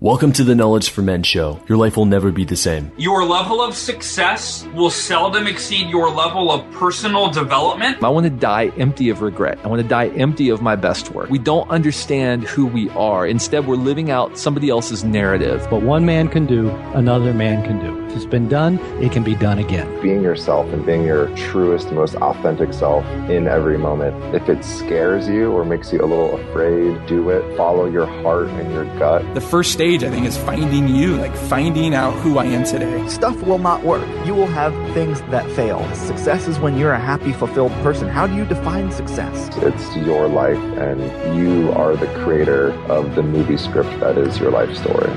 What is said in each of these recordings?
Welcome to the Knowledge for Men show. Your life will never be the same. Your level of success will seldom exceed your level of personal development. I want to die empty of regret. I want to die empty of my best work. We don't understand who we are. Instead, we're living out somebody else's narrative. What one man can do, another man can do. If it's been done, it can be done again. Being yourself and being your truest, most authentic self in every moment. If it scares you or makes you a little afraid, do it. Follow your heart and your gut. The first stage, I think, is finding you, like finding out who I am today. Stuff will not work. You will have things that fail. Success is when you're a happy, fulfilled person. How do you define success? It's your life, and you are the creator of the movie script that is your life story.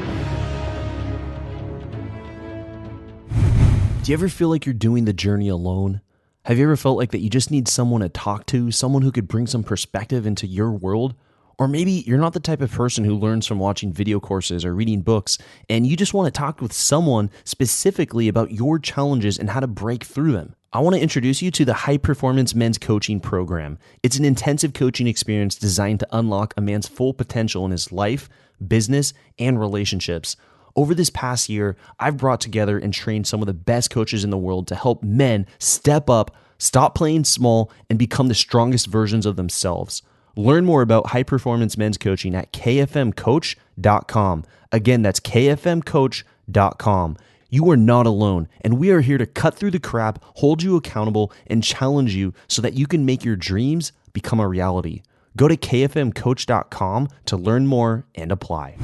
Do you ever feel like you're doing the journey alone? Have you ever felt like that you just need someone to talk to, someone who could bring some perspective into your world? Or maybe you're not the type of person who learns from watching video courses or reading books, and you just want to talk with someone specifically about your challenges and how to break through them. I want to introduce you to the High Performance Men's Coaching Program. It's an intensive coaching experience designed to unlock a man's full potential in his life, business, and relationships. Over this past year, I've brought together and trained some of the best coaches in the world to help men step up, stop playing small, and become the strongest versions of themselves. Learn more about High Performance Men's Coaching at kfmcoach.com. Again, that's kfmcoach.com. You are not alone, and we are here to cut through the crap, hold you accountable, and challenge you so that you can make your dreams become a reality. Go to kfmcoach.com to learn more and apply.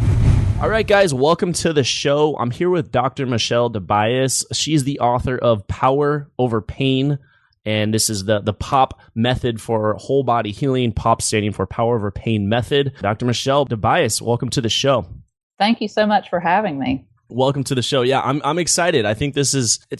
All right, guys, welcome to the show. I'm here with Dr. Michelle DiBiase. She's the author of Power Over Pain, and this is the POP method for whole body healing, POP standing for Power Over Pain method. Dr. Michelle DiBiase, welcome to the show. Thank you so much for having me. Welcome to the show. Yeah, I'm excited. I think it's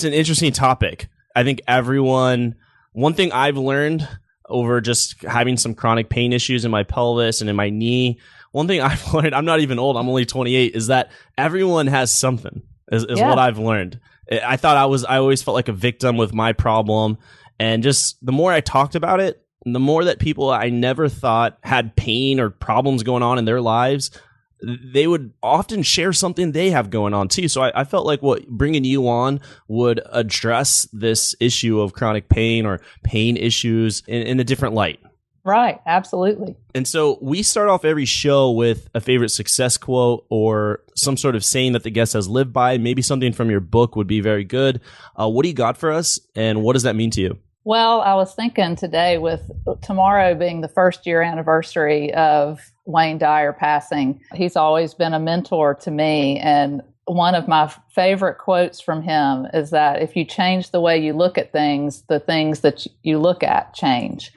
an interesting topic. I think one thing I've learned over just having some chronic pain issues in my pelvis and in my knee, one thing I've learned, I'm not even old, I'm only 28, is that everyone has something, is what I've learned. I always felt like a victim with my problem. And just the more I talked about it, the more that people I never thought had pain or problems going on in their lives, they would often share something they have going on too. So I felt like bringing you on would address this issue of chronic pain or pain issues in a different light. Right, absolutely. And so we start off every show with a favorite success quote or some sort of saying that the guest has lived by. Maybe something from your book would be very good. What do you got for us, and what does that mean to you? Well, I was thinking today, with tomorrow being the first year anniversary of Wayne Dyer passing, he's always been a mentor to me. And one of my favorite quotes from him is that if you change the way you look at things, the things that you look at change.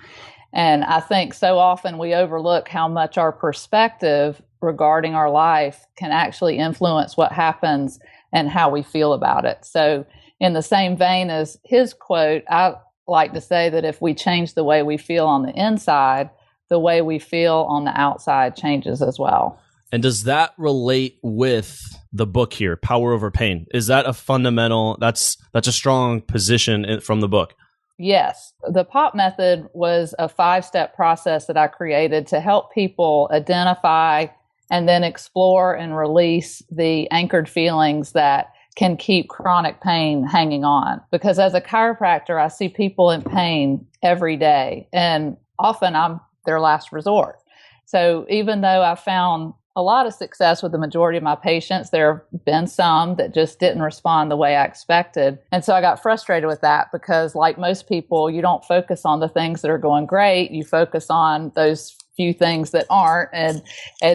And I think so often we overlook how much our perspective regarding our life can actually influence what happens and how we feel about it. So in the same vein as his quote, I like to say that if we change the way we feel on the inside, the way we feel on the outside changes as well. And does that relate with the book here, Power Over Pain? Is that a fundamental, that's a strong position from the book? Yes. The POP method was a 5-step process that I created to help people identify and then explore and release the anchored feelings that can keep chronic pain hanging on. Because as a chiropractor, I see people in pain every day, and often I'm their last resort. So even though I found a lot of success with the majority of my patients, there have been some that just didn't respond the way I expected. And so I got frustrated with that because, like most people, you don't focus on the things that are going great. You focus on those few things that aren't. And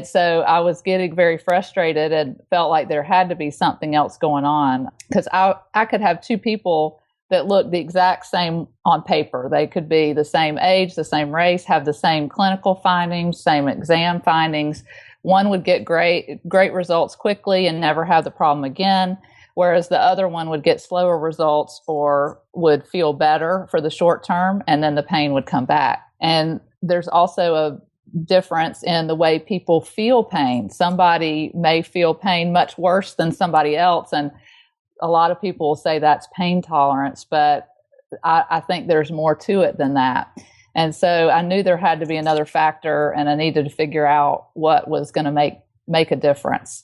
so I was getting very frustrated and felt like there had to be something else going on, because I could have two people that look the exact same on paper. They could be the same age, the same race, have the same clinical findings, same exam findings. One would get great results quickly and never have the problem again, whereas the other one would get slower results or would feel better for the short term, and then the pain would come back. And there's also a difference in the way people feel pain. Somebody may feel pain much worse than somebody else, and a lot of people will say that's pain tolerance, but I think there's more to it than that. And so I knew there had to be another factor, and I needed to figure out what was going to make a difference.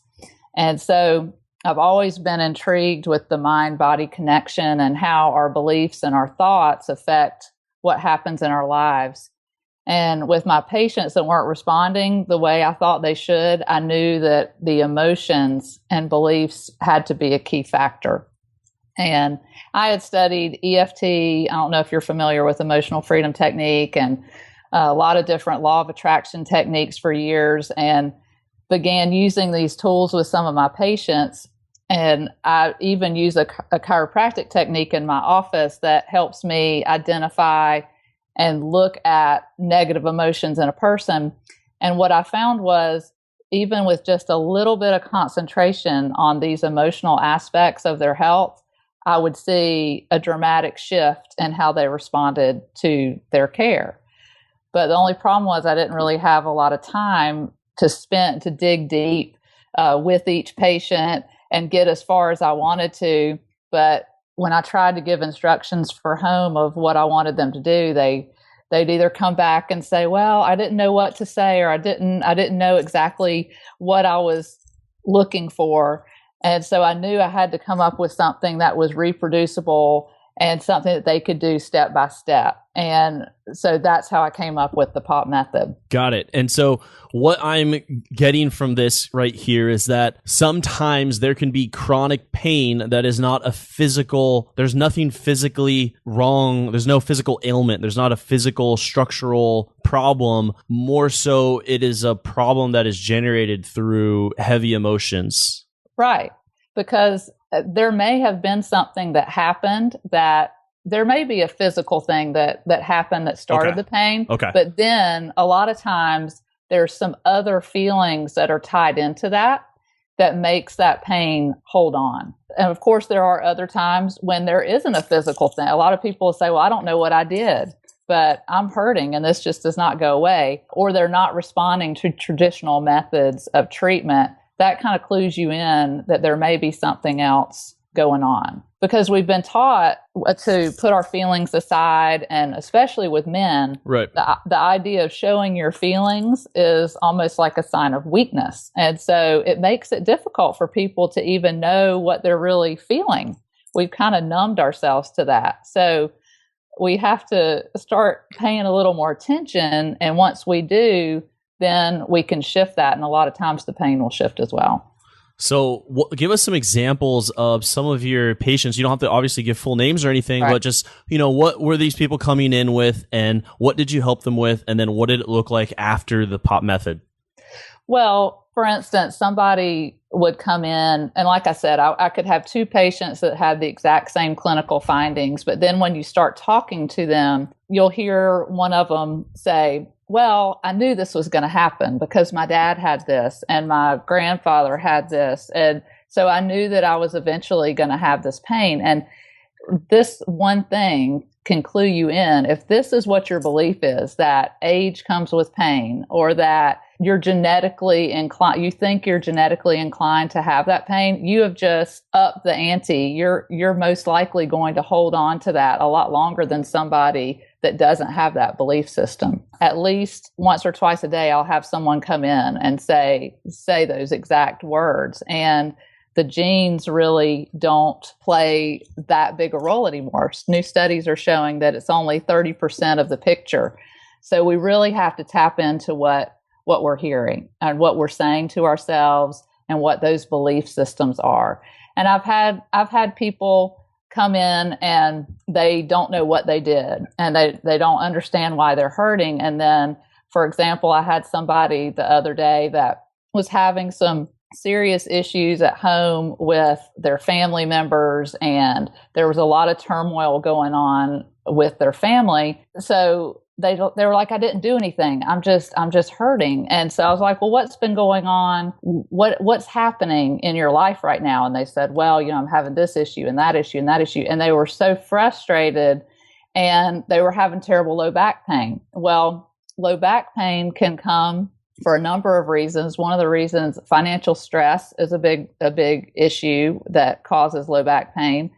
And so I've always been intrigued with the mind-body connection and how our beliefs and our thoughts affect what happens in our lives. And with my patients that weren't responding the way I thought they should, I knew that the emotions and beliefs had to be a key factor. And I had studied EFT. I don't know if you're familiar with emotional freedom technique, and a lot of different law of attraction techniques for years, and began using these tools with some of my patients. And I even use a chiropractic technique in my office that helps me identify and look at negative emotions in a person. And what I found was, even with just a little bit of concentration on these emotional aspects of their health, I would see a dramatic shift in how they responded to their care. But the only problem was I didn't really have a lot of time to dig deep with each patient and get as far as I wanted to. But when I tried to give instructions for home of what I wanted them to do, they'd either come back and say, well, I didn't know what to say, or I didn't know exactly what I was looking for. And so I knew I had to come up with something that was reproducible and something that they could do step by step. And so that's how I came up with the POP method. Got it. And so what I'm getting from this right here is that sometimes there can be chronic pain that is not a physical, there's nothing physically wrong. There's no physical ailment. There's not a physical structural problem. More so, it is a problem that is generated through heavy emotions. Right. Because there may have been something that happened, that there may be a physical thing that happened that started the pain. Okay. But then a lot of times there's some other feelings that are tied into that makes that pain hold on. And of course, there are other times when there isn't a physical thing. A lot of people say, well, I don't know what I did, but I'm hurting and this just does not go away. Or they're not responding to traditional methods of treatment. That kind of clues you in that there may be something else going on, because we've been taught to put our feelings aside, and especially with men, right, the idea of showing your feelings is almost like a sign of weakness. And so it makes it difficult for people to even know what they're really feeling. We've kind of numbed ourselves to that. So we have to start paying a little more attention. And once we do, then we can shift that. And a lot of times the pain will shift as well. So give us some examples of some of your patients. You don't have to obviously give full names or anything, right, but just, what were these people coming in with, and what did you help them with? And then what did it look like after the POP method? Well, for instance, somebody would come in, and like I said, I could have two patients that had the exact same clinical findings. But then when you start talking to them, you'll hear one of them say, well, I knew this was going to happen because my dad had this and my grandfather had this. And so I knew that I was eventually going to have this pain. And this one thing can clue you in. If this is what your belief is, that age comes with pain, or that you're genetically inclined, you think you're genetically inclined to have that pain, you have just upped the ante. You're most likely going to hold on to that a lot longer than somebody that doesn't have that belief system. At least once or twice a day, I'll have someone come in and say those exact words. And the genes really don't play that big a role anymore. New studies are showing that it's only 30% of the picture. So we really have to tap into what we're hearing and what we're saying to ourselves and what those belief systems are. And I've had people come in and they don't know what they did, and they don't understand why they're hurting. And then, for example, I had somebody the other day that was having some serious issues at home with their family members, and there was a lot of turmoil going on with their family. So they were like, I didn't do anything. I'm just hurting. And so I was like, well, what's been going on? What's happening in your life right now? And they said, well, I'm having this issue and that issue and that issue. And they were so frustrated, and they were having terrible low back pain. Well, low back pain can come for a number of reasons. One of the reasons, financial stress is a big issue that causes low back pain,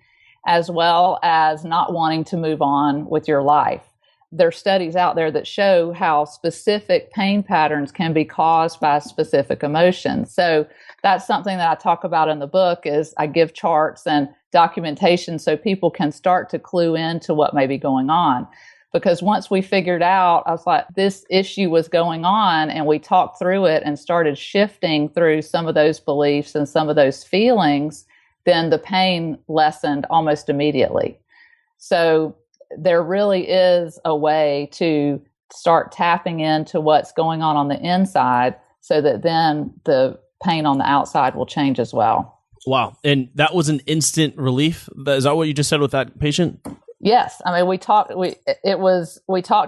as well as not wanting to move on with your life. There's studies out there that show how specific pain patterns can be caused by specific emotions. So that's something that I talk about in the book. Is I give charts and documentation so people can start to clue into what may be going on. Because once we figured out, I was like, this issue was going on, and we talked through it and started shifting through some of those beliefs and some of those feelings, then the pain lessened almost immediately. So there really is a way to start tapping into what's going on the inside so that then the pain on the outside will change as well. Wow. And that was an instant relief? Is that what you just said with that patient? Yes. I mean, we talked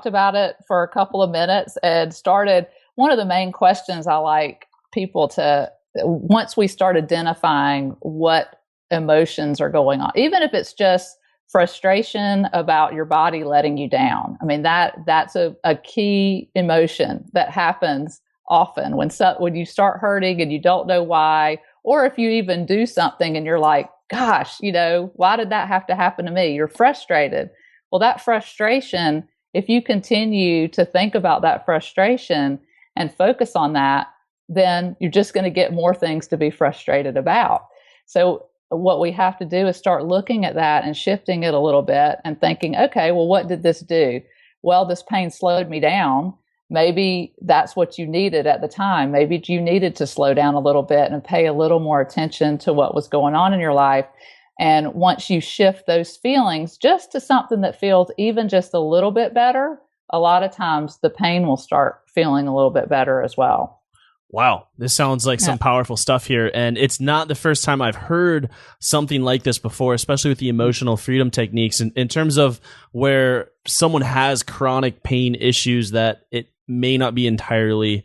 about it for a couple of minutes and started. One of the main questions I like people to, once we start identifying what emotions are going on, even if it's just frustration about your body letting you down. I mean, that's a key emotion that happens often when you start hurting and you don't know why, or if you even do something and you're like, gosh, why did that have to happen to me? You're frustrated. Well, that frustration, if you continue to think about that frustration and focus on that, then you're just going to get more things to be frustrated about. So what we have to do is start looking at that and shifting it a little bit and thinking, okay, well, what did this do? Well, this pain slowed me down. Maybe that's what you needed at the time. Maybe you needed to slow down a little bit and pay a little more attention to what was going on in your life. And once you shift those feelings just to something that feels even just a little bit better, a lot of times the pain will start feeling a little bit better as well. Wow, this sounds like some powerful stuff here. And it's not the first time I've heard something like this before, especially with the emotional freedom techniques in terms of where someone has chronic pain issues that it may not be entirely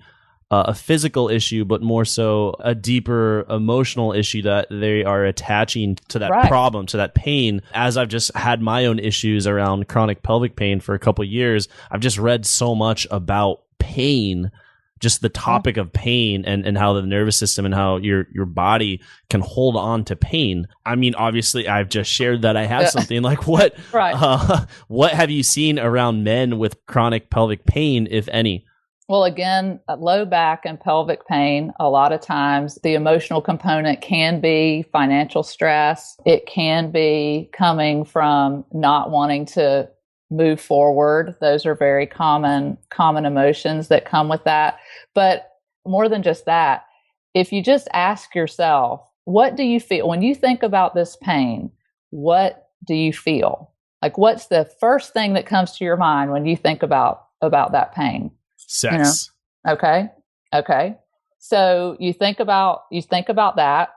a physical issue, but more so a deeper emotional issue that they are attaching to that problem, to that pain. As I've just had my own issues around chronic pelvic pain for a couple of years, I've just read so much about pain, just the topic of pain and how the nervous system and how your body can hold on to pain. I mean, obviously, I've just shared that I have something like what have you seen around men with chronic pelvic pain, if any? Well, again, low back and pelvic pain, a lot of times the emotional component can be financial stress. It can be coming from not wanting to move forward. Those are very common emotions that come with that. But more than just that, if you just ask yourself, what do you feel when you think about this pain? What do you feel? Like, what's the first thing that comes to your mind when you think about that pain? Sex. Okay. So you think about that,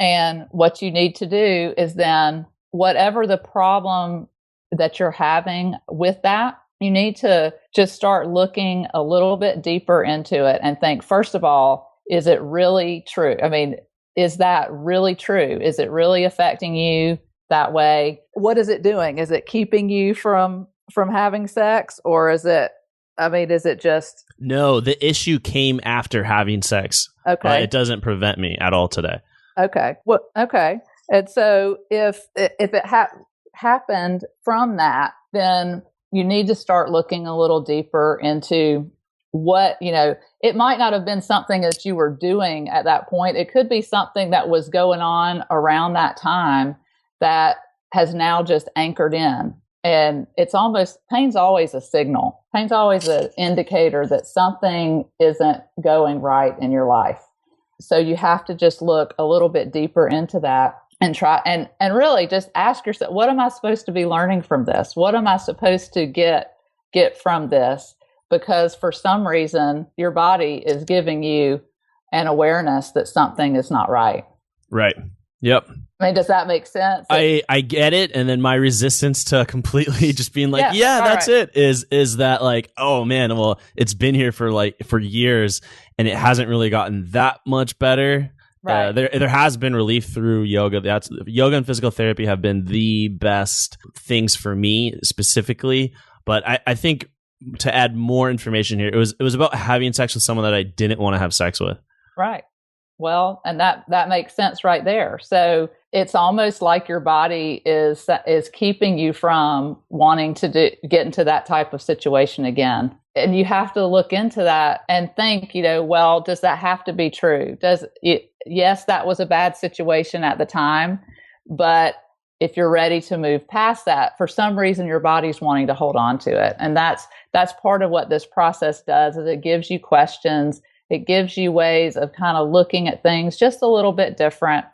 and what you need to do is then whatever the problem that you're having with that, you need to just start looking a little bit deeper into it and think, first of all, is it really true? I mean, is that really true? Is it really affecting you that way? What is it doing? Is it keeping you from having sex, or is it just... No, the issue came after having sex. Okay. It doesn't prevent me at all today. Okay. Well, okay. And so if it happened from that, then you need to start looking a little deeper into what, it might not have been something that you were doing at that point. It could be something that was going on around that time that has now just anchored in. And pain's always a signal. Pain's always an indicator that something isn't going right in your life. So you have to just look a little bit deeper into that and try and really just ask yourself, what am I supposed to be learning from this? What am I supposed to get from this? Because for some reason, your body is giving you an awareness that something is not right. Right. Yep. I mean, does that make sense? I get it. And then my resistance to completely just being like, that's right. is that like, oh man, well, it's been here for years and it hasn't really gotten that much better. Right. There has been relief through yoga. Yoga and physical therapy have been the best things for me specifically. But I think to add more information here, it was about having sex with someone that I didn't want to have sex with. Right. Well, and that makes sense right there. So it's almost like your body is keeping you from wanting to get into that type of situation again. And you have to look into that and think, well, does that have to be true? yes, that was a bad situation at the time, but if you're ready to move past that, for some reason your body's wanting to hold on to it. And that's part of what this process does, is it gives you questions. It gives you ways of kind of looking at things just a little bit different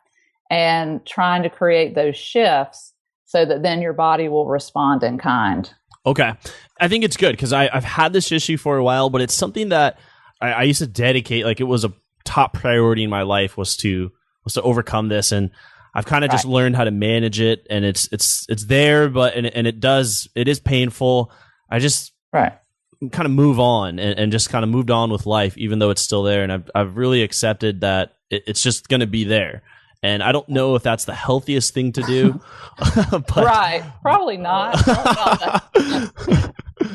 and trying to create those shifts so that then your body will respond in kind. Okay. I think it's good because I've had this issue for a while, but it's something that I used to dedicate, like it was a top priority in my life was to overcome this. And I've kind of just learned how to manage it, and it's there, but it is painful. I just kind of move on and just kind of moved on with life, even though it's still there. And I've really accepted that it's just going to be there. And I don't know if that's the healthiest thing to do. But Probably not.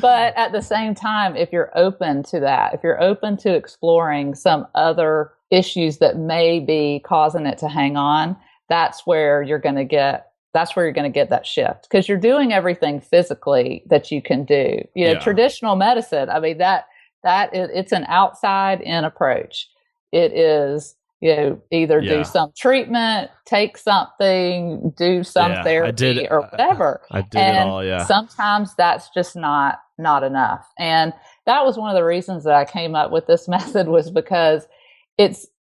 But at the same time, if you're open to that, if you're open to exploring some other issues that may be causing it to hang on, that's where you're going to get that shift, because you're doing everything physically that you can do. Traditional medicine, I mean, it's an outside in approach. It is, either do some treatment, take something, do some therapy or whatever. I did it all, yeah. Sometimes that's just not enough. And that was one of the reasons that I came up with this method, was because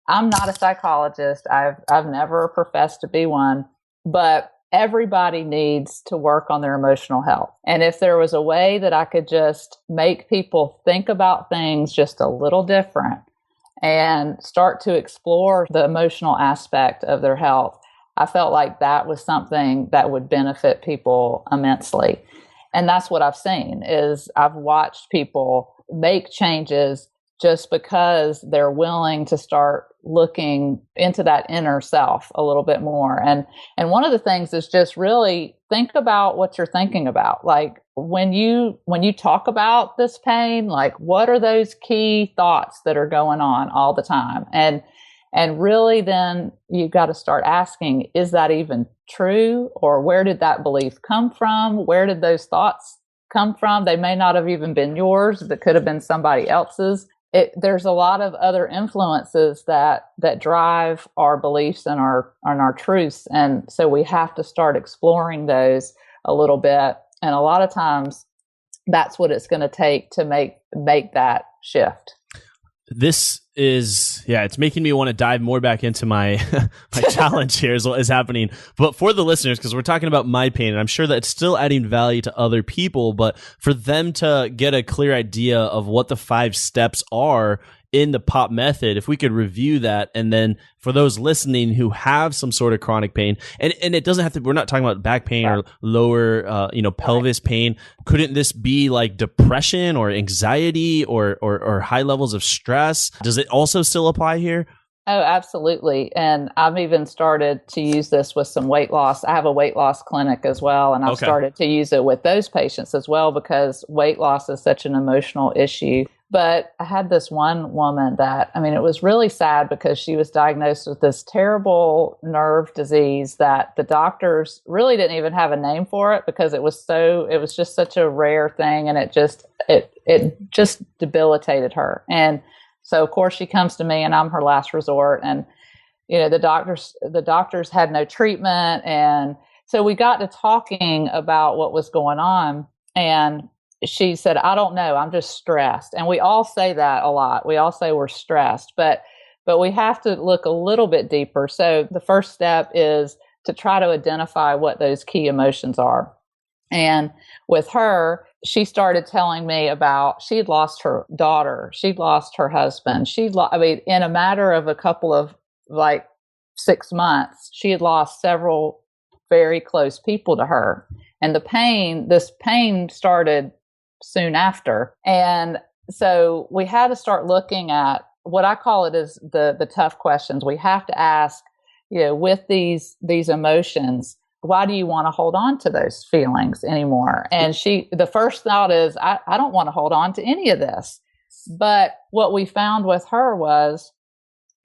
I'm not a psychologist. I've never professed to be one, but everybody needs to work on their emotional health. And if there was a way that I could just make people think about things just a little different and start to explore the emotional aspect of their health, I felt like that was something that would benefit people immensely. And that's what I've seen, is I've watched people make changes just because they're willing to start looking into that inner self a little bit more. And one of the things is just really think about what you're thinking about. Like when you talk about this pain, like what are those key thoughts that are going on all the time? And really then you've got to start asking, is that even true? Or where did that belief come from? Where did those thoughts come from? They may not have even been yours, but could have been somebody else's. There's a lot of other influences that drive our beliefs and our truths. And so we have to start exploring those a little bit. And a lot of times that's what it's going to take to make that shift. This is, it's making me want to dive more back into my challenge here is what is happening. But for the listeners, because we're talking about my pain, and I'm sure that it's still adding value to other people, but for them to get a clear idea of what the 5 steps are in the POP method, if we could review that. And then for those listening who have some sort of chronic pain, and it doesn't have to, we're not talking about back pain or lower, pelvis pain. Couldn't this be like depression or anxiety or high levels of stress? Does it also still apply here? Oh, absolutely. And I've even started to use this with some weight loss. I have a weight loss clinic as well. And I've started to use it with those patients as well, because weight loss is such an emotional issue. But I had this one woman that, it was really sad, because she was diagnosed with this terrible nerve disease that the doctors really didn't even have a name for it, because it was just such a rare thing. And it just debilitated her. And so of course she comes to me, and I'm her last resort. And, the doctors had no treatment. And so we got to talking about what was going on. And she said, I don't know, I'm just stressed. And we all say that a lot. We all say we're stressed, but we have to look a little bit deeper. So the first step is to try to identify what those key emotions are. And with her, she started telling me about, she'd lost her daughter, she'd lost her husband. In a matter of a couple of 6 months, she had lost several very close people to her. And this pain started soon after. And so we had to start looking at what I call it is the tough questions. We have to ask, with these emotions, why do you want to hold on to those feelings anymore? And the first thought is, I don't want to hold on to any of this. But what we found with her was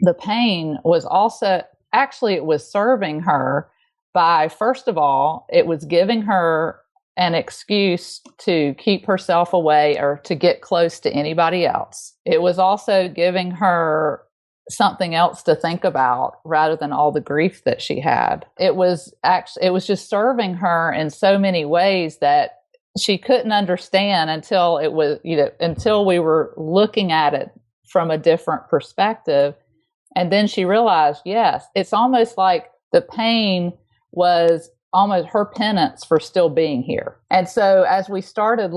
the pain was also, actually it was serving her by, first of all, it was giving her an excuse to keep herself away or to get close to anybody else. It was also giving her something else to think about rather than all the grief that she had. It was just serving her in so many ways that she couldn't understand until it was, until we were looking at it from a different perspective. And then she realized, yes, it's almost like the pain was almost her penance for still being here. And so as we started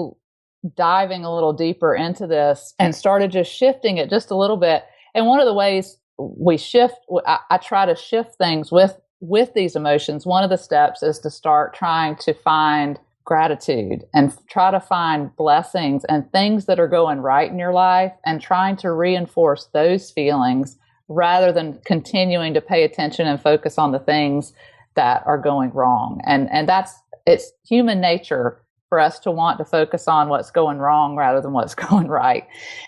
diving a little deeper into this and started just shifting it just a little bit, and one of the ways we shift, I try to shift things with these emotions. One of the steps is to start trying to find gratitude and try to find blessings and things that are going right in your life, and trying to reinforce those feelings rather than continuing to pay attention and focus on the things that are going wrong. And it's human nature for us to want to focus on what's going wrong rather than what's going right.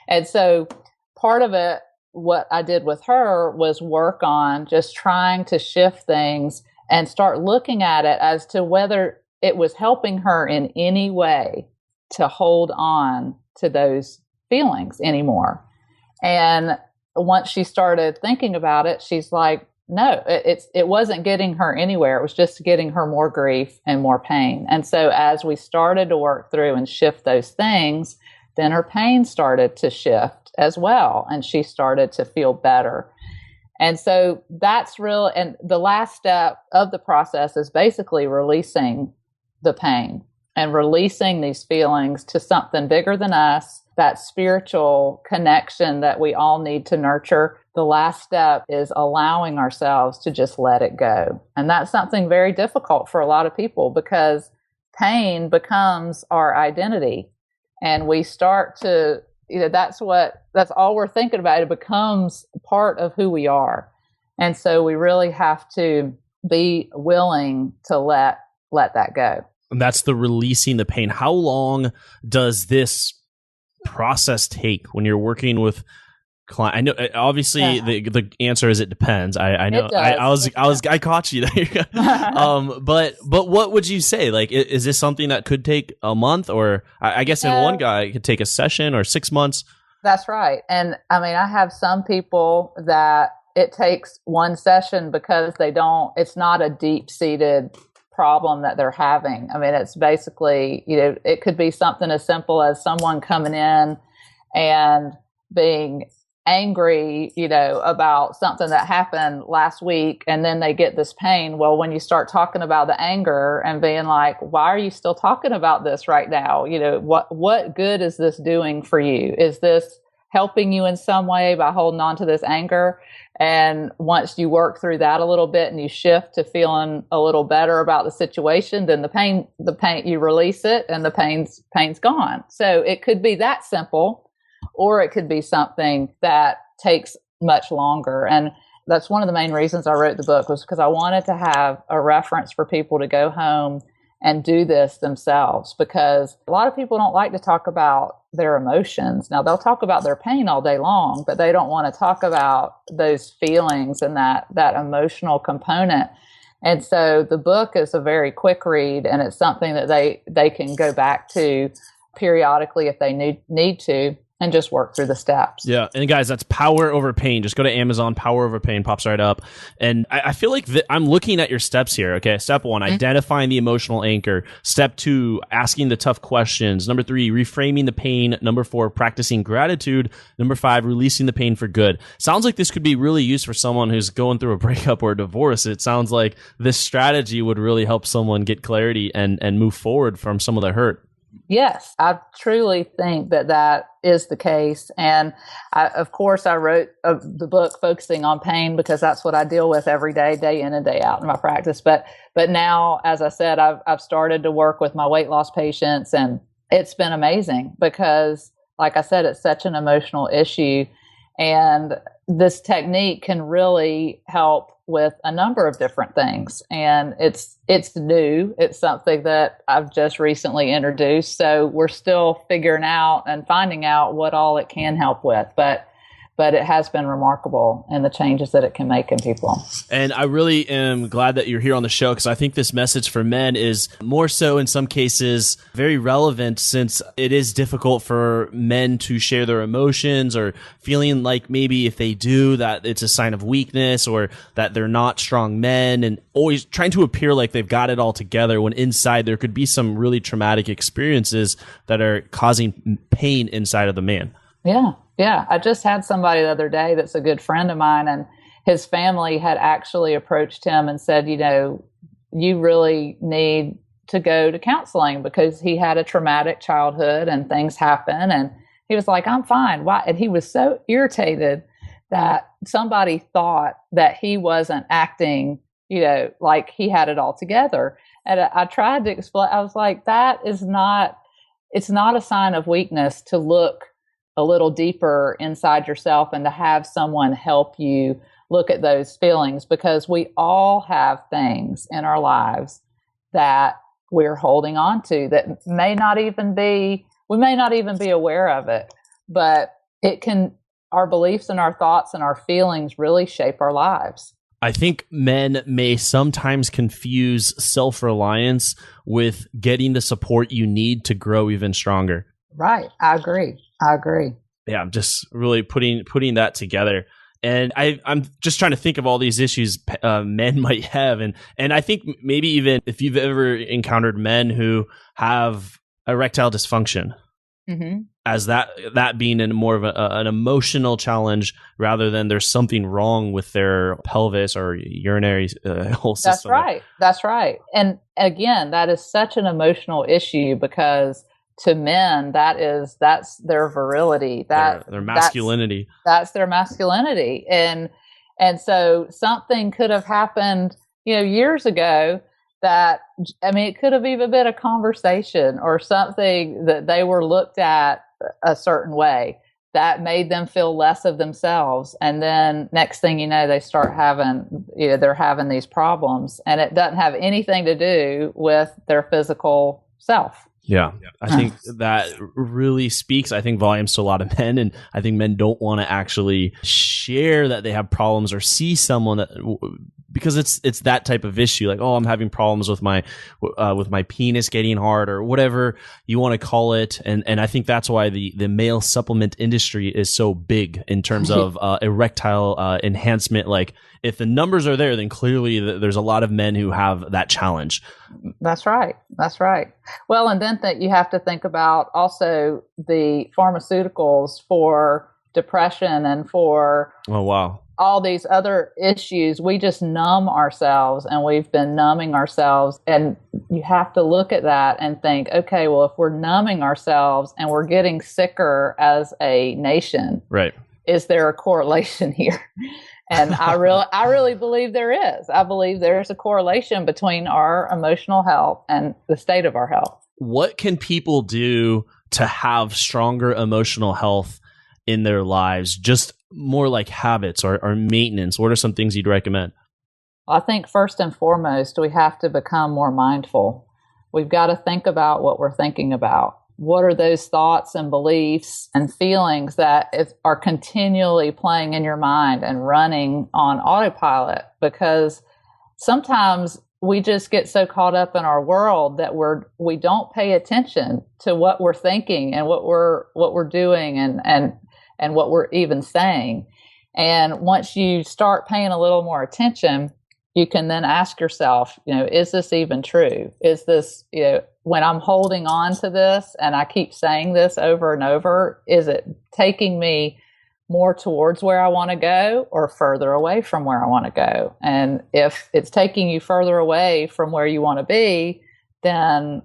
And so part of it, what I did with her, was work on just trying to shift things and start looking at it as to whether it was helping her in any way to hold on to those feelings anymore. And once she started thinking about it, she's like, no, it wasn't getting her anywhere. It was just getting her more grief and more pain. And so as we started to work through and shift those things, then her pain started to shift as well, and she started to feel better. And so that's real. And the last step of the process is basically releasing the pain and releasing these feelings to something bigger than us, that spiritual connection that we all need to nurture. The last step is allowing ourselves to just let it go. And that's something very difficult for a lot of people, because pain becomes our identity. And we start to, that's all we're thinking about. It becomes part of who we are. And so we really have to be willing to let that go. And that's the releasing the pain. How long does this process take when you're working with client? I know obviously the answer is it depends. I know. I caught you there. But what would you say? Like, is this something that could take a month, or I guess in one guy it could take a session, or 6 months? That's right. And I mean, I have some people that it takes one session because it's not a deep-seated problem that they're having. I mean, it's basically, it could be something as simple as someone coming in and being angry, about something that happened last week, and then they get this pain. Well, when you start talking about the anger and being like, why are you still talking about this right now? What good is this doing for you? Is this helping you in some way by holding on to this anger? And once you work through that a little bit and you shift to feeling a little better about the situation, then the pain, you release it and the pain's gone. So it could be that simple, or it could be something that takes much longer. And that's one of the main reasons I wrote the book, was because I wanted to have a reference for people to go home and do this themselves, because a lot of people don't like to talk about their emotions. Now, they'll talk about their pain all day long, but they don't want to talk about those feelings and that emotional component. And so the book is a very quick read, and it's something that they can go back to periodically if they need to, and just work through the steps. Yeah. And guys, that's Power Over Pain. Just go to Amazon, Power Over Pain, pops right up. And I feel like I'm looking at your steps here. Okay. Step 1, identifying the emotional anchor. Step 2, asking the tough questions. Number 3, reframing the pain. Number 4, practicing gratitude. Number 5, releasing the pain for good. Sounds like this could be really used for someone who's going through a breakup or a divorce. It sounds like this strategy would really help someone get clarity and move forward from some of the hurt. Yes, I truly think that is the case. And of course, I wrote the book focusing on pain because that's what I deal with every day, day in and day out in my practice. But now, as I said, I've started to work with my weight loss patients, and it's been amazing because, like I said, it's such an emotional issue. And this technique can really help with a number of different things. And it's new. It's something that I've just recently introduced. So we're still figuring out and finding out what all it can help with. But but it has been remarkable in the changes that it can make in people. And I really am glad that you're here on the show, because I think this message for men is more so in some cases very relevant, since it is difficult for men to share their emotions, or feeling like maybe if they do that it's a sign of weakness, or that they're not strong men, and always trying to appear like they've got it all together when inside there could be some really traumatic experiences that are causing pain inside of the man. Yeah. I just had somebody the other day that's a good friend of mine, and his family had actually approached him and said, you really need to go to counseling because he had a traumatic childhood and things happen. And he was like, I'm fine. Why? And he was so irritated that somebody thought that he wasn't acting, like he had it all together. And I tried to explain, I was like, it's not a sign of weakness to look a little deeper inside yourself and to have someone help you look at those feelings, because we all have things in our lives that we're holding on to that we may not even be aware of it, but our beliefs and our thoughts and our feelings really shape our lives. I think men may sometimes confuse self-reliance with getting the support you need to grow even stronger. Right. I agree. Yeah, I'm just really putting that together. And I'm just trying to think of all these issues men might have. And I think maybe even if you've ever encountered men who have erectile dysfunction, as that being more of an emotional challenge rather than there's something wrong with their pelvis or urinary whole system. That's right. And again, that is such an emotional issue, because to men, that's their virility, their masculinity. That's their masculinity. And so something could have happened, years ago it could have even been a conversation or something that they were looked at a certain way that made them feel less of themselves. And then next thing you know, they start having, they're having these problems, and it doesn't have anything to do with their physical self. Yeah. I think that really speaks, volumes to a lot of men. And I think men don't want to actually share that they have problems or see someone that, because it's that type of issue, like, oh, I'm having problems with my penis getting hard, or whatever you want to call it. And I think that's why the male supplement industry is so big in terms of erectile enhancement. Like, if the numbers are there, then clearly there's a lot of men who have that challenge. That's right. Well, and then you have to think about also the pharmaceuticals for depression and for all these other issues. We just numb ourselves, and we've been numbing ourselves. And you have to look at that and think, okay, well, if we're numbing ourselves and we're getting sicker as a nation, right? Is there a correlation here? And I really believe there is. I believe there's a correlation between our emotional health and the state of our health. What can people do to have stronger emotional health in their lives? Just more like habits or maintenance. What are some things you'd recommend? I think first and foremost, we have to become more mindful. We've got to think about what we're thinking about. What are those thoughts and beliefs and feelings that are continually playing in your mind and running on autopilot? Because sometimes we just get so caught up in our world that we don't pay attention to what we're thinking and what we're doing and what we're even saying. And once you start paying a little more attention, you can then ask yourself, is this even true? Is this, when I'm holding on to this and I keep saying this over and over, is it taking me more towards where I want to go or further away from where I want to go? And if it's taking you further away from where you want to be, then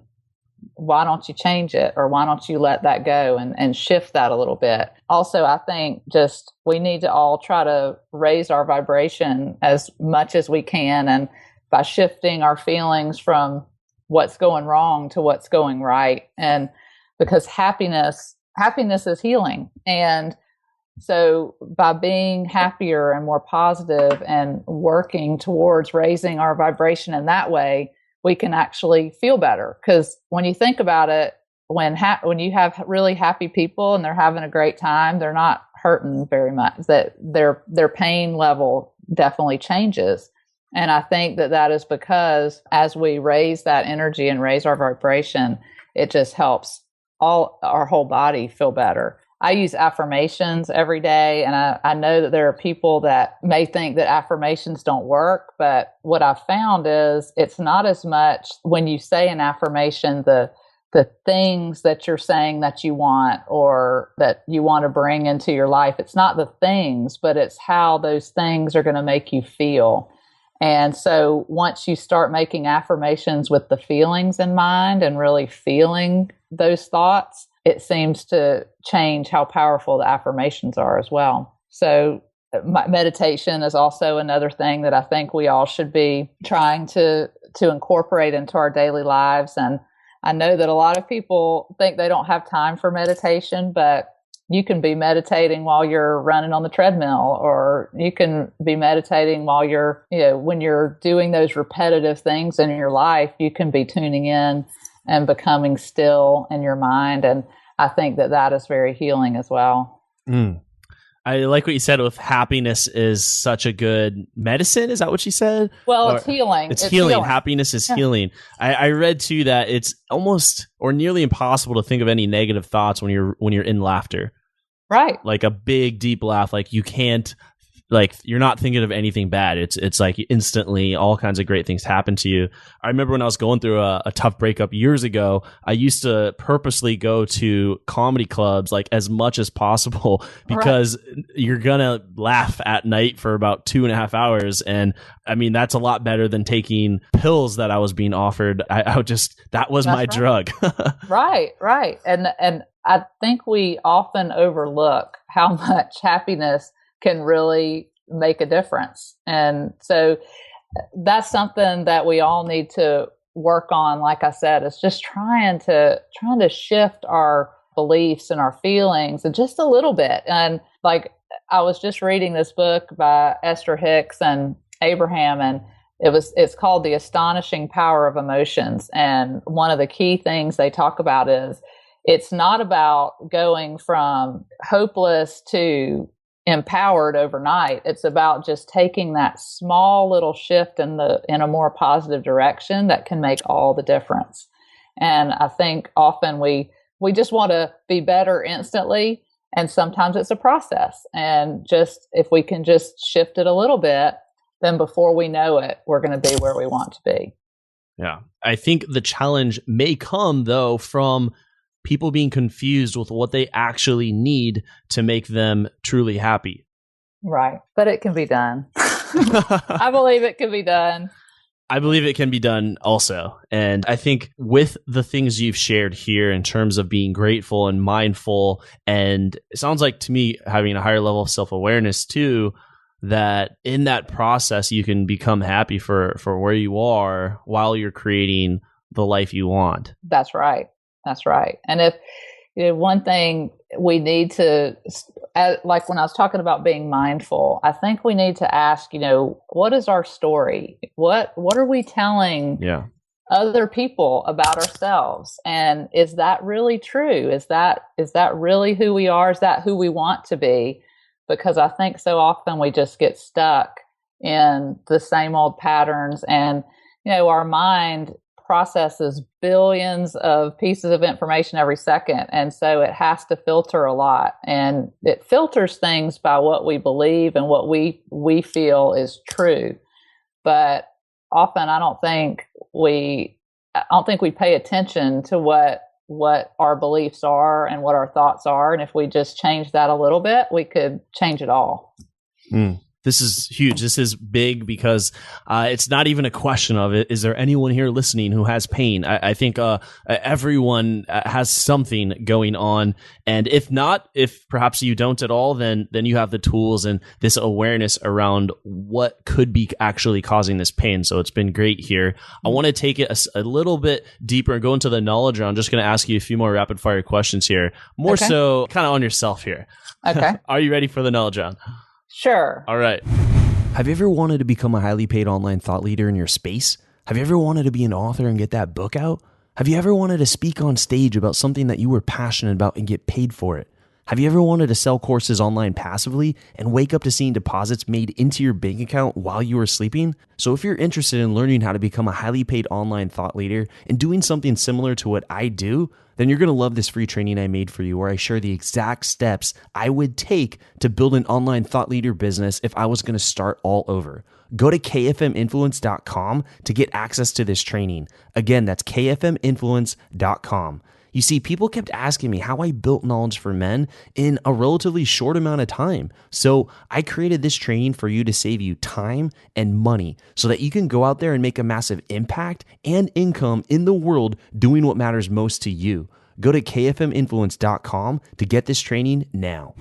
why don't you change it, or why don't you let that go and shift that a little bit? Also, I think just we need to all try to raise our vibration as much as we can, and by shifting our feelings from what's going wrong to what's going right. And because happiness is healing. And so by being happier and more positive and working towards raising our vibration in that way, we can actually feel better. Because when you think about it, when you have really happy people and they're having a great time, they're not hurting very much, that their pain level definitely changes. And I think that is because as we raise that energy and raise our vibration, it just helps our whole body feel better. I use affirmations every day, and I know that there are people that may think that affirmations don't work, but what I've found is it's not as much when you say an affirmation, the things that you're saying that you want or that you want to bring into your life. It's not the things, but it's how those things are going to make you feel. And so once you start making affirmations with the feelings in mind and really feeling those thoughts, it seems to change how powerful the affirmations are as well. So meditation is also another thing that I think we all should be trying to incorporate into our daily lives. And I know that a lot of people think they don't have time for meditation, but you can be meditating while you're running on the treadmill, or you can be meditating while when you're doing those repetitive things in your life, you can be tuning in and becoming still in your mind. And I think that is very healing as well. I like what you said with happiness is such a good medicine. Is that what she said? Well, it's healing. It's healing. Happiness is healing. I read too that it's almost or nearly impossible to think of any negative thoughts when you're in laughter. Right. Like a big, deep laugh. Like you can't, like you're not thinking of anything bad. It's like instantly all kinds of great things happen to you. I remember when I was going through a tough breakup years ago, I used to purposely go to comedy clubs like as much as possible because you're going to laugh at night for about 2.5 hours. And I mean, that's a lot better than taking pills that I was being offered. That was my drug. Right. And I think we often overlook how much happiness can really make a difference. And so that's something that we all need to work on. Like I said, it's just trying to shift our beliefs and our feelings and just a little bit. And like, I was just reading this book by Esther Hicks and Abraham, and it's called The Astonishing Power of Emotions. And one of the key things they talk about is it's not about going from hopeless to empowered overnight. It's about just taking that small little shift in a more positive direction that can make all the difference. And I think often we just want to be better instantly, and sometimes it's a process. And just if we can just shift it a little bit, then before we know it, we're going to be where we want to be. Yeah. I think the challenge may come though from people being confused with what they actually need to make them truly happy. Right. But it can be done. I believe it can be done. I believe it can be done also. And I think with the things you've shared here in terms of being grateful and mindful, and it sounds like to me having a higher level of self-awareness too, that in that process you can become happy for where you are while you're creating the life you want. That's right. That's right. And if one thing we need to, like when I was talking about being mindful, I think we need to ask, what is our story? What are we telling other people about ourselves? And is that really true? Is that really who we are? Is that who we want to be? Because I think so often we just get stuck in the same old patterns, and, our mind processes billions of pieces of information every second. And so it has to filter a lot, and it filters things by what we believe and what we feel is true. But often I don't think we pay attention to what our beliefs are and what our thoughts are. And if we just change that a little bit, we could change it all. This is huge. This is big because it's not even a question of it. Is there anyone here listening who has pain? I think everyone has something going on. And if not, if perhaps you don't at all, then you have the tools and this awareness around what could be actually causing this pain. So it's been great here. I want to take it a little bit deeper and go into the knowledge. I'm just going to ask you a few more rapid fire questions here, more so kind of on yourself here. Okay. Are you ready for the knowledge, John? Sure. All right. Have you ever wanted to become a highly paid online thought leader in your space? Have you ever wanted to be an author and get that book out? Have you ever wanted to speak on stage about something that you were passionate about and get paid for it? Have you ever wanted to sell courses online passively and wake up to seeing deposits made into your bank account while you were sleeping? So if you're interested in learning how to become a highly paid online thought leader and doing something similar to what I do, then you're going to love this free training I made for you where I share the exact steps I would take to build an online thought leader business if I was going to start all over. Go to kfminfluence.com to get access to this training. Again, that's kfminfluence.com. You see, people kept asking me how I built knowledge for men in a relatively short amount of time. So I created this training for you to save you time and money so that you can go out there and make a massive impact and income in the world doing what matters most to you. Go to kfminfluence.com to get this training now.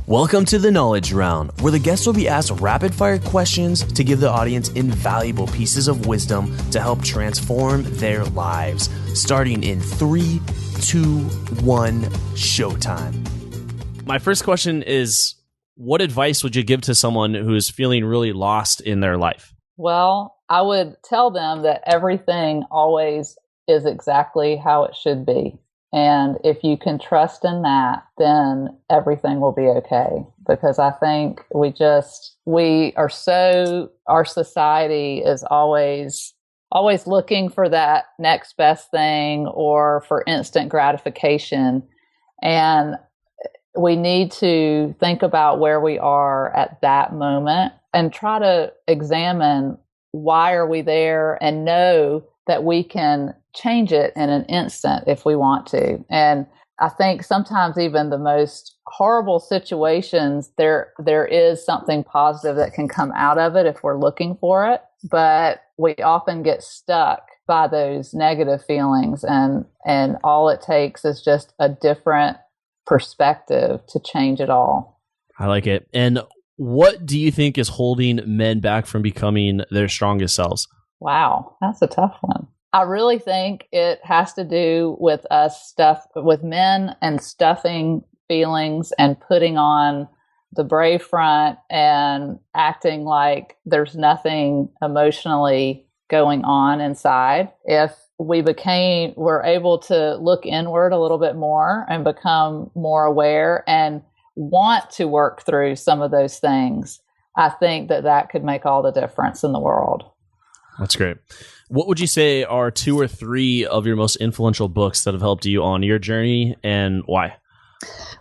Welcome to the Knowledge Round, where the guests will be asked rapid-fire questions to give the audience invaluable pieces of wisdom to help transform their lives. Starting in 3, 2, 1, showtime. My first question is, what advice would you give to someone who's feeling really lost in their life? Well, I would tell them that everything always is exactly how it should be. And if you can trust in that, then everything will be okay. Because I think our society is always looking for that next best thing or for instant gratification. And we need to think about where we are at that moment and try to examine why are we there and know that we can change it in an instant if we want to. And I think sometimes even the most horrible situations, there is something positive that can come out of it if we're looking for it. But we often get stuck by those negative feelings, and all it takes is just a different perspective to change it all. I like it. And what do you think is holding men back from becoming their strongest selves? Wow, that's a tough one. I really think it has to do with with men and stuffing feelings and putting on the brave front and acting like there's nothing emotionally going on inside. If we're able to look inward a little bit more and become more aware and want to work through some of those things, I think that could make all the difference in the world. That's great. What would you say are 2 or 3 of your most influential books that have helped you on your journey, and why?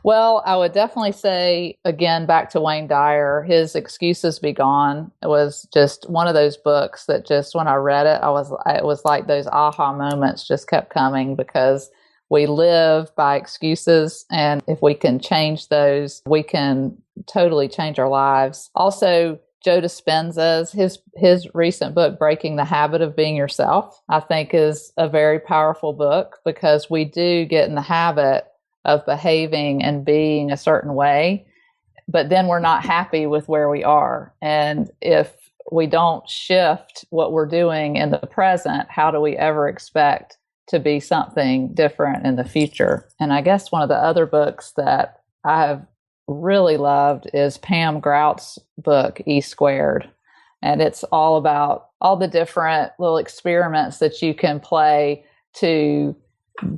Well, I would definitely say, again, back to Wayne Dyer, his Excuses Be Gone. It was just one of those books that just when I read it, it was like those aha moments just kept coming, because we live by excuses. And if we can change those, we can totally change our lives. Also, Joe Dispenza's, his recent book, Breaking the Habit of Being Yourself, I think is a very powerful book, because we do get in the habit of behaving and being a certain way, but then we're not happy with where we are. And if we don't shift what we're doing in the present, how do we ever expect to be something different in the future? And I guess one of the other books that I have really loved is Pam Grout's book, E Squared. And it's all about all the different little experiments that you can play to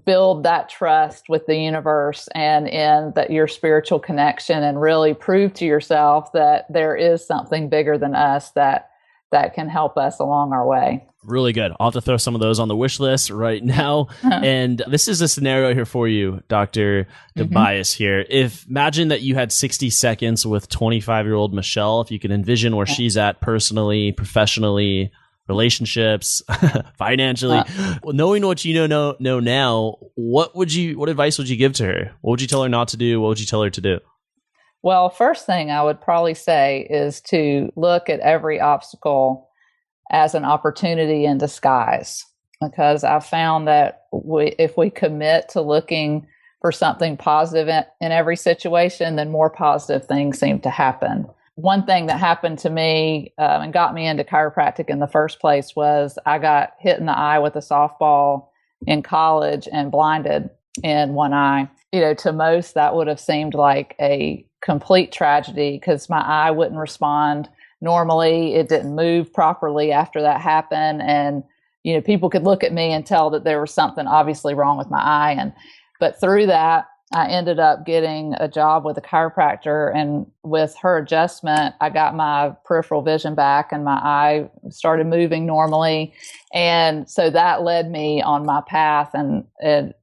build that trust with the universe and in that your spiritual connection, and really prove to yourself that there is something bigger than us that can help us along our way. Really good. I'll have to throw some of those on the wish list right now. And this is a scenario here for you, Dr. DiBiase here. Imagine that you had 60 seconds with 25-year-old Michelle, if you can envision where she's at personally, professionally, relationships, financially. Well, knowing what you know now, what advice would you give to her? What would you tell her not to do? What would you tell her to do? Well, first thing I would probably say is to look at every obstacle as an opportunity in disguise, because I've found that if we commit to looking for something positive in every situation, then more positive things seem to happen. One thing that happened to me and got me into chiropractic in the first place was I got hit in the eye with a softball in college and blinded in one eye. To most, that would have seemed like a complete tragedy, because my eye wouldn't respond normally. It didn't move properly after that happened. And, people could look at me and tell that there was something obviously wrong with my eye. But through that, I ended up getting a job with a chiropractor, and with her adjustment, I got my peripheral vision back and my eye started moving normally. And so that led me on my path and to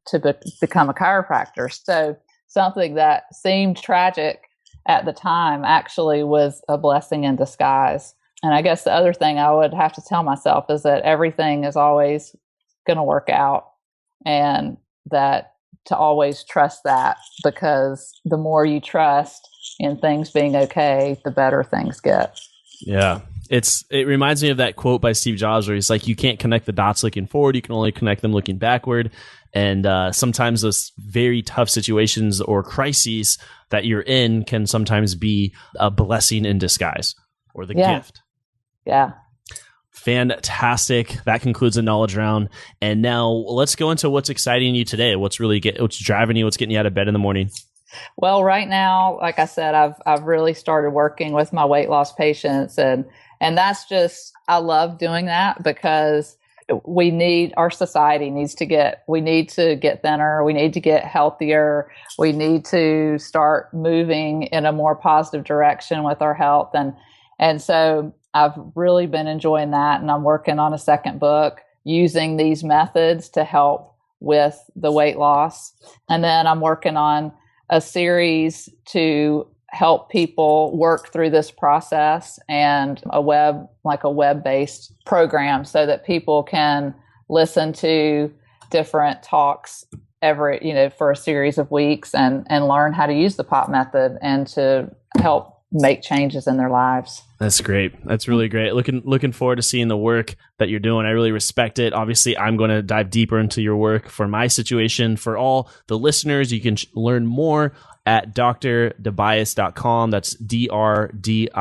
become a chiropractor. So something that seemed tragic at the time actually was a blessing in disguise. And I guess the other thing I would have to tell myself is that everything is always going to work out, and that to always trust that, because the more you trust in things being okay, the better things get. Yeah. It reminds me of that quote by Steve Jobs where he's like, you can't connect the dots looking forward. You can only connect them looking backward. And sometimes those very tough situations or crises that you're in can sometimes be a blessing in disguise, or the gift. Yeah. Fantastic. That concludes the knowledge round. And now let's go into what's exciting you today. What's driving you? What's getting you out of bed in the morning? Well, right now, like I said, I've really started working with my weight loss patients, and that's just, I love doing that because our society needs to get thinner. We need to get healthier. We need to start moving in a more positive direction with our health. And so I've really been enjoying that. And I'm working on a second book using these methods to help with the weight loss. And then I'm working on a series to help people work through this process, and a web-based program so that people can listen to different talks for a series of weeks and learn how to use the POP method and to help make changes in their lives. That's great. That's really great. Looking forward to seeing the work that you're doing. I really respect it. Obviously, I'm going to dive deeper into your work for my situation. For all the listeners, you can learn more at drdibiase.com. That's DRDIBIASE.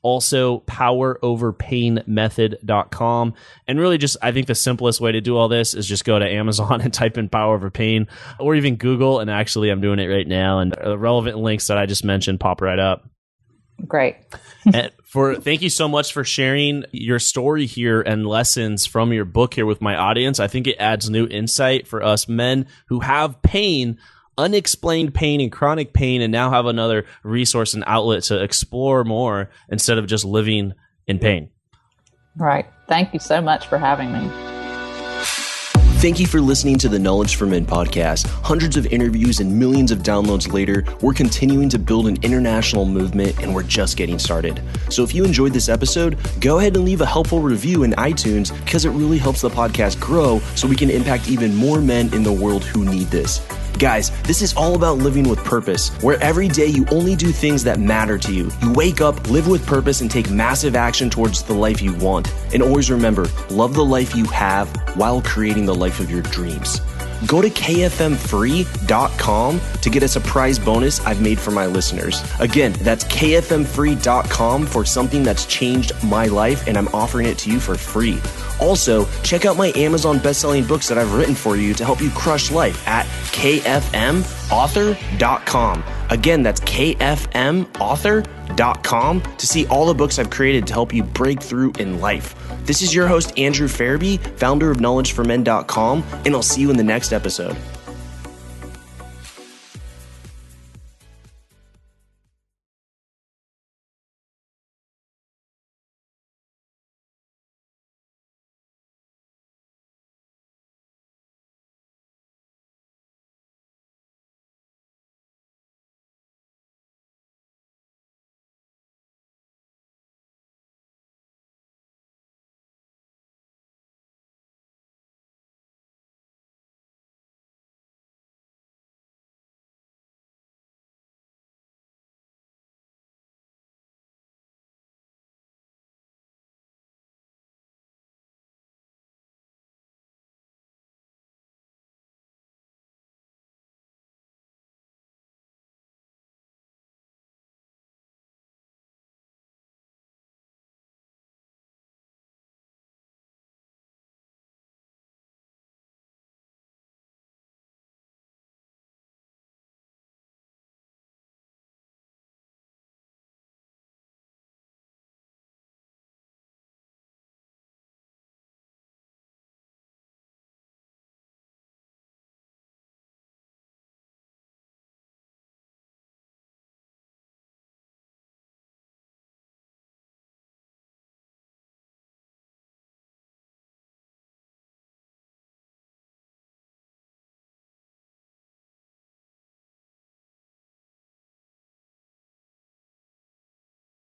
Also, poweroverpainmethod.com. And really just, I think the simplest way to do all this is just go to Amazon and type in Power Over Pain, or even Google. And actually, I'm doing it right now. And the relevant links that I just mentioned pop right up. Great. And thank you so much for sharing your story here and lessons from your book here with my audience. I think it adds new insight for us men who have pain, unexplained pain and chronic pain, and now have another resource and outlet to explore more instead of just living in pain. Right. Thank you so much for having me. Thank you for listening to the Knowledge for Men podcast. Hundreds of interviews and millions of downloads later, we're continuing to build an international movement, and we're just getting started. So if you enjoyed this episode, go ahead and leave a helpful review in iTunes, because it really helps the podcast grow so we can impact even more men in the world who need this. Guys, this is all about living with purpose, where every day you only do things that matter to you. You wake up, live with purpose, and take massive action towards the life you want. And always remember, love the life you have while creating the life of your dreams. Go to kfmfree.com to get a surprise bonus I've made for my listeners. Again, that's kfmfree.com for something that's changed my life, and I'm offering it to you for free. Also, check out my Amazon best-selling books that I've written for you to help you crush life at kfmauthor.com. Again, that's kfmauthor.com to see all the books I've created to help you break through in life. This is your host, Andrew Farabee, founder of knowledgeformen.com, and I'll see you in the next episode.